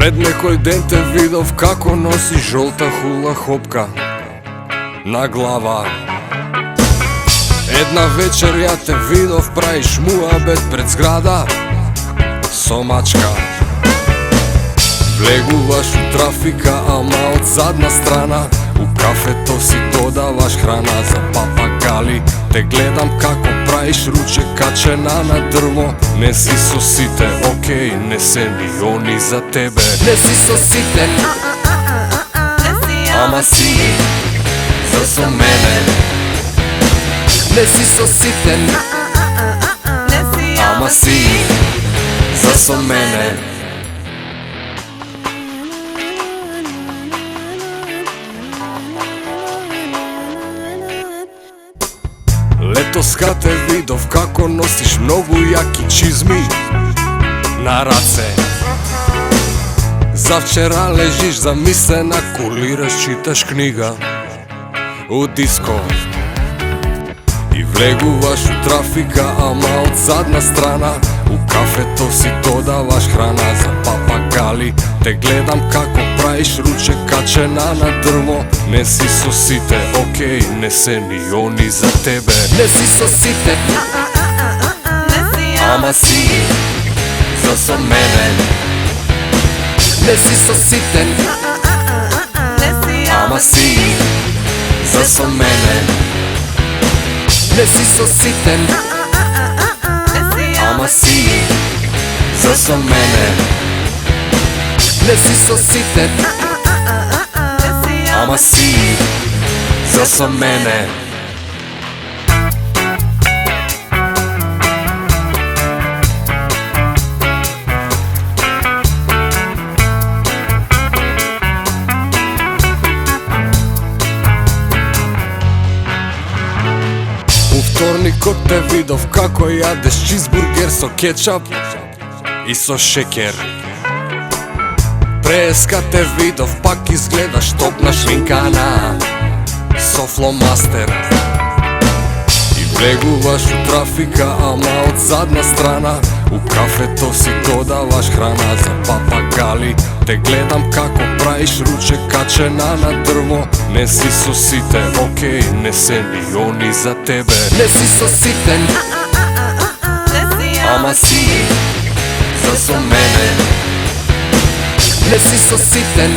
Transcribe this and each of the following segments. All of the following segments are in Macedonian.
Пред некој ден те видов како носи жолта хула хопка на глава. Една вечер ја те видов праиш муабет пред зграда со мачка. Влегуваш у трафика, ама од задна страна. У кафето си додаваш храна за папагали. Те гледам како праиш руче качена на дрво. Не си со сите, окей, не се ни они за тебе. Не си со сите, ама си за со мене. не си со сите, ама си за со мене. Летоска те видов како носиш многу јаки чизми на раце. Завчера лежиш замислена, кулираш, читаш книга у диско. И влегуваш у трафика, ама од задна страна. У кафето си додаваш храна за папагали. Те гледам како праиш руче качена на дрво. Не си со сите, окей, не се ни они за тебе. не си со сите, ама си за со мене. не си со сите, ама си за со мене. не си со сите, Ама си за со мене. не си со сите, Ама си за со мене. Вторникот те видов како јадеш чизбургер со кетчап и со шекер. Преска те видов пак изгледаш топна шминкана со фломастер. И влегуваш у трафика, ама од задна страна. У кафето си додаваш храна за папагали. Те гледам како праиш руче качена на дрво. Не си со сите, окей, не се ни они за тебе. не си со сите, Ама си за со мене. не си со сите,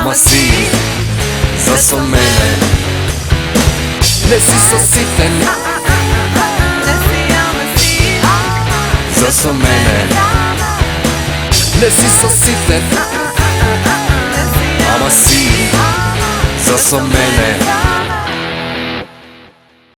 Ама си за со мене. не си со сите, За со мене. не си со сите, Ама си за со мене.